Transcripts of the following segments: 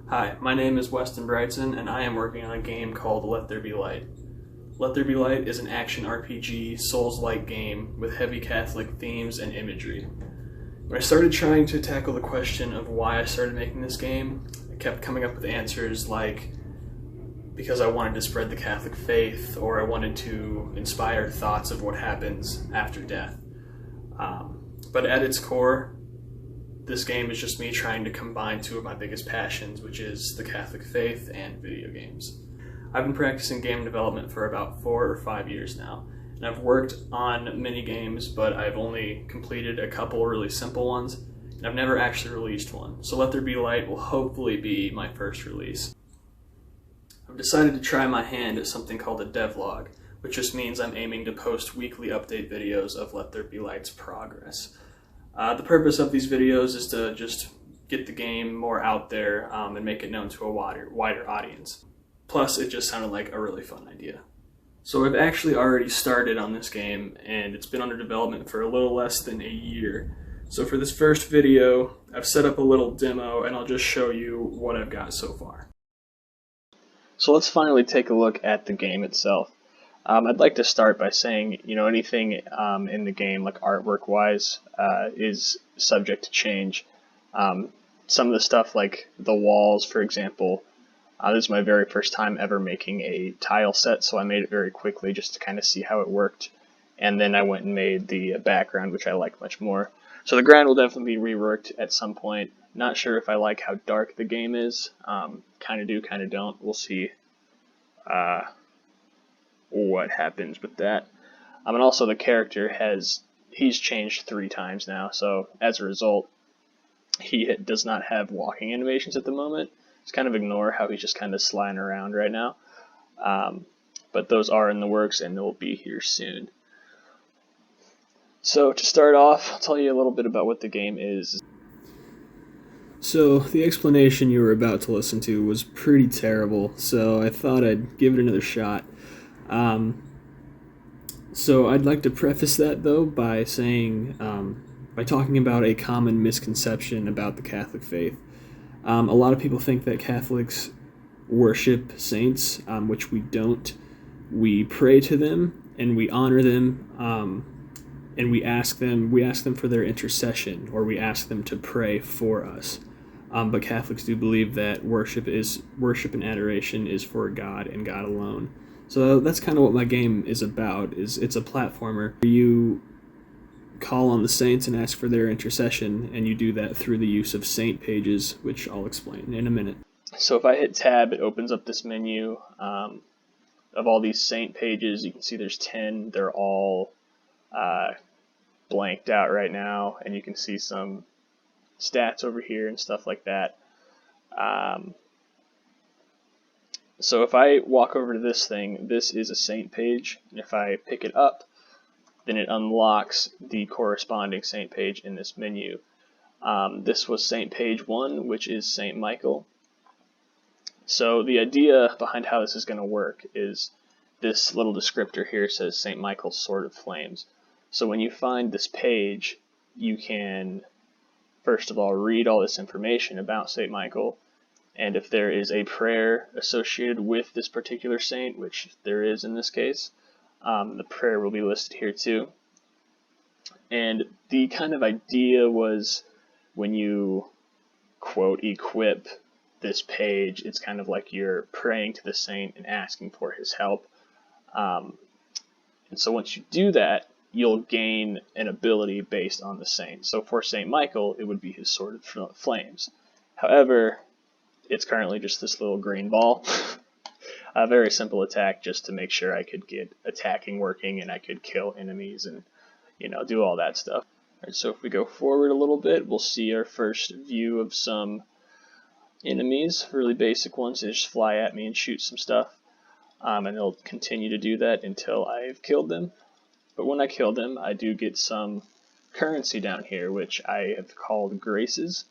Hi, my name is Weston Brightson, and I am working on a game called Let There Be Light. Let There Be Light is an action RPG, Souls-like game with heavy Catholic themes and imagery. When I started trying to tackle the question of why I started making this game, I kept coming up with answers like because I wanted to spread the Catholic faith, or I wanted to inspire thoughts of what happens after death. But at its core, this game is just me trying to combine two of my biggest passions, which is the Catholic faith and video games. I've been practicing game development for about 4 or 5 years now, and I've worked on many games, but I've only completed a couple really simple ones, and I've never actually released one. So Let There Be Light will hopefully be my first release. I've decided to try my hand at something called a devlog, which just means I'm aiming to post weekly update videos of Let There Be Light's progress. The purpose of these videos is to just get the game more out there and make it known to a wider audience. Plus, it just sounded like a really fun idea. So I've actually already started on this game, and it's been under development for a little less than a year. So for this first video, I've set up a little demo, and I'll just show you what I've got so far. So let's finally take a look at the game itself. I'd like to start by saying, anything in the game, like artwork-wise, is subject to change. Some of the stuff, like the walls, for example, this is my very first time ever making a tile set, so I made it very quickly just to kind of see how it worked. And then I went and made the background, which I like much more. So the ground will definitely be reworked at some point. Not sure if I like how dark the game is. Kind of do, kind of don't. We'll see what happens with that. And also the character he's changed 3 times now, so as a result he does not have walking animations at the moment. Just kind of ignore how he's just kind of sliding around right now, but those are in the works and they'll be here soon. So to start off, I'll tell you a little bit about what the game is. So the explanation you were about to listen to was pretty terrible, so I thought I'd give it another shot. So I'd like to preface that though by saying, by talking about a common misconception about the Catholic faith. A lot of people think that Catholics worship saints, which we don't. We pray to them and we honor them, and we ask them for their intercession, or we ask them to pray for us. But Catholics do believe that worship and adoration is for God and God alone. So that's kind of what my game is about. It's a platformer. You call on the saints and ask for their intercession, and you do that through the use of saint pages, which I'll explain in a minute. So if I hit tab, it opens up this menu of all these saint pages. You can see there's 10. They're all blanked out right now, and you can see some stats over here and stuff like that. So if I walk over to this thing, this is a saint page, and if I pick it up, then it unlocks the corresponding saint page in this menu. This was saint page 1, which is Saint Michael. So the idea behind how this is going to work is this little descriptor here says Saint Michael's Sword of Flames. So when you find this page, you can first of all read all this information about Saint Michael, and if there is a prayer associated with this particular saint, which there is in this case, the prayer will be listed here too. And the kind of idea was when you, quote, equip this page, it's kind of like you're praying to the saint and asking for his help. And so once you do that, you'll gain an ability based on the saint. So for Saint Michael, it would be his Sword of Flames. However, it's currently just this little green ball. A very simple attack just to make sure I could get attacking working and I could kill enemies and, do all that stuff. Alright, so if we go forward a little bit, we'll see our first view of some enemies, really basic ones. They just fly at me and shoot some stuff. And they'll continue to do that until I've killed them. But when I kill them, I do get some currency down here, which I have called graces.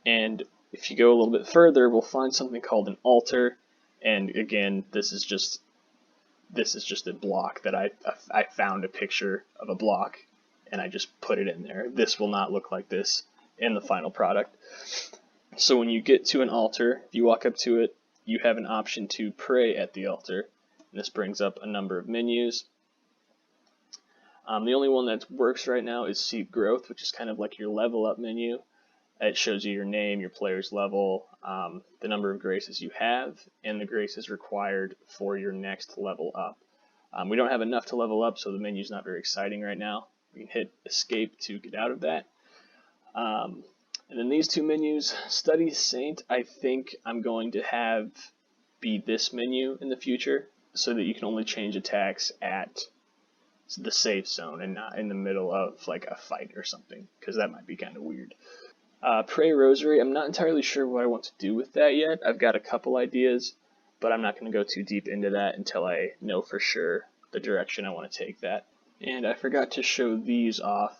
And if you go a little bit further, we'll find something called an altar. And again, this is just a block that I found a picture of a block, and I just put it in there. This will not look like this in the final product. So when you get to an altar, if you walk up to it, you have an option to pray at the altar. And this brings up a number of menus. The only one that works right now is Seek Growth, which is kind of like your level up menu. It shows you your name, your player's level, the number of graces you have, and the graces required for your next level up. We don't have enough to level up, so the menu's not very exciting right now. We can hit Escape to get out of that. And then these two menus, Study Saint, I think I'm going to have be this menu in the future, so that you can only change attacks at the safe zone and not in the middle of like a fight or something, because that might be kind of weird. Pray Rosary, I'm not entirely sure what I want to do with that yet. I've got a couple ideas, but I'm not going to go too deep into that until I know for sure the direction I want to take that. And I forgot to show these off.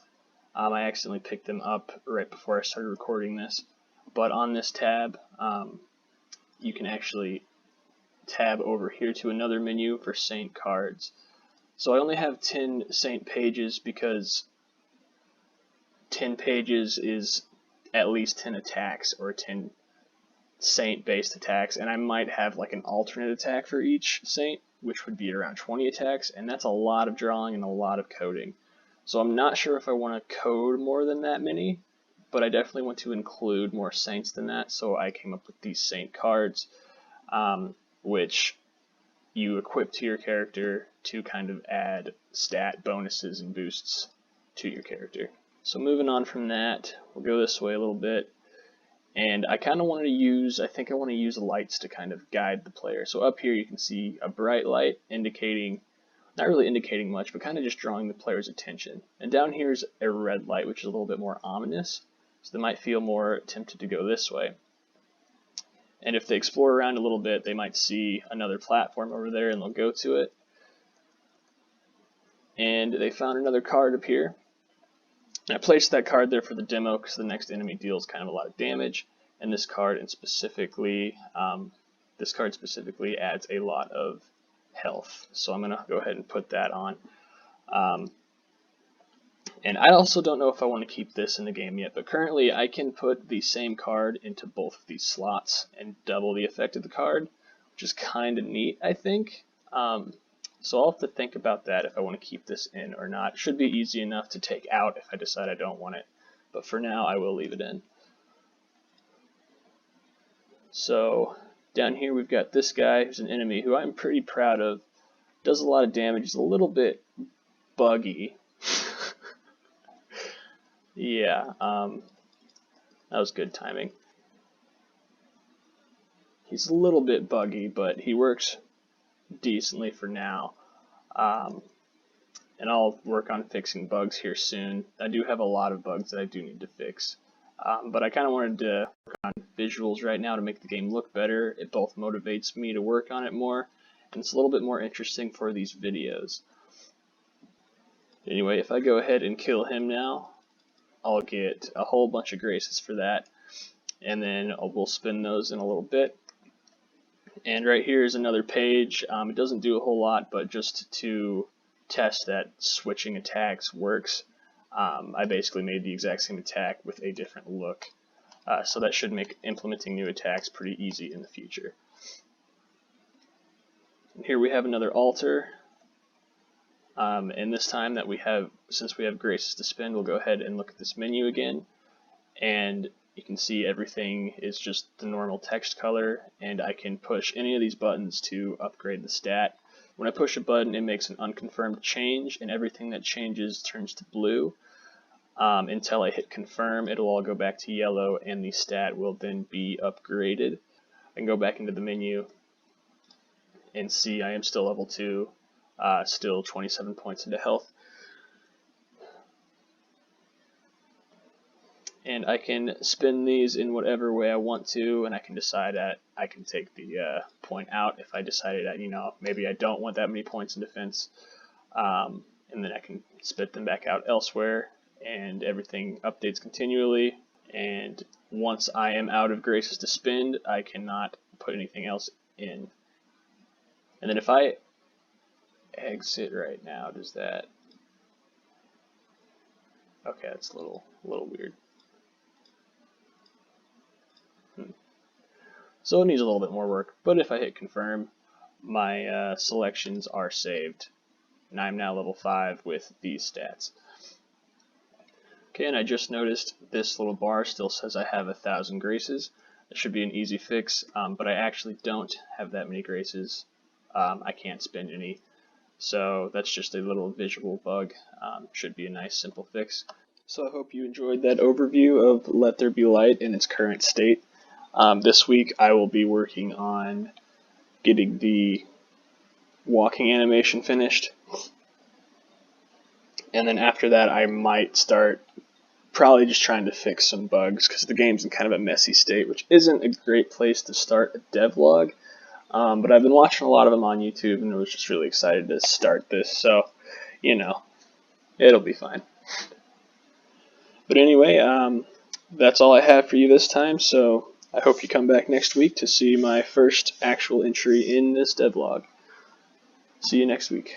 I accidentally picked them up right before I started recording this. But on this tab, you can actually tab over here to another menu for Saint cards. So I only have 10 Saint pages because 10 pages is at least 10 attacks or 10 Saint-based attacks, and I might have like an alternate attack for each Saint, which would be around 20 attacks, and that's a lot of drawing and a lot of coding. So I'm not sure if I want to code more than that many, but I definitely want to include more Saints than that, so I came up with these Saint cards, which you equip to your character to kind of add stat bonuses and boosts to your character. So moving on from that, we'll go this way a little bit. And I kind of want to use lights to kind of guide the player. So up here you can see a bright light indicating, not really indicating much, but kind of just drawing the player's attention. And down here is a red light, which is a little bit more ominous. So they might feel more tempted to go this way. And if they explore around a little bit, they might see another platform over there and they'll go to it. And they found another card up here. I placed that card there for the demo because the next enemy deals kind of a lot of damage, and this card specifically adds a lot of health. So I'm going to go ahead and put that on. And I also don't know if I want to keep this in the game yet, but currently I can put the same card into both of these slots and double the effect of the card, which is kind of neat, I think. So I'll have to think about that if I want to keep this in or not. It should be easy enough to take out if I decide I don't want it, but for now I will leave it in. So down here we've got this guy who's an enemy who I'm pretty proud of. Does a lot of damage, he's a little bit buggy. Yeah, that was good timing. He's a little bit buggy, but he works decently for now. And I'll work on fixing bugs here soon. I do have a lot of bugs that I do need to fix. But I kind of wanted to work on visuals right now to make the game look better. It both motivates me to work on it more, and it's a little bit more interesting for these videos. Anyway, if I go ahead and kill him now, I'll get a whole bunch of graces for that, and then we'll spin those in a little bit. And right here is another page. It doesn't do a whole lot, but just to test that switching attacks works, I basically made the exact same attack with a different look. So that should make implementing new attacks pretty easy in the future. And here we have another altar. And this time that since we have graces to spend, we'll go ahead and look at this menu again. And you can see everything is just the normal text color, and I can push any of these buttons to upgrade the stat. When I push a button, it makes an unconfirmed change, and everything that changes turns to blue. Until I hit confirm, it'll all go back to yellow, and the stat will then be upgraded. I can go back into the menu and see I am still level 2, still 27 points into health. And I can spin these in whatever way I want to, and I can decide that I can take the point out if I decided that, maybe I don't want that many points in defense. And then I can spit them back out elsewhere, and everything updates continually. And once I am out of graces to spend, I cannot put anything else in. And then if I exit right now, does that... Okay, that's a little weird. So it needs a little bit more work, but if I hit confirm, my selections are saved, and I'm now level 5 with these stats. Okay, and I just noticed this little bar still says I have 1,000 graces. That should be an easy fix, but I actually don't have that many graces. I can't spend any, so that's just a little visual bug. Should be a nice simple fix. So I hope you enjoyed that overview of Let There Be Light in its current state. This week I will be working on getting the walking animation finished, and then after that I might start probably just trying to fix some bugs because the game's in kind of a messy state, which isn't a great place to start a devlog. But I've been watching a lot of them on YouTube and I was just really excited to start this, so it'll be fine. But anyway, that's all I have for you this time, so I hope you come back next week to see my first actual entry in this devlog. See you next week.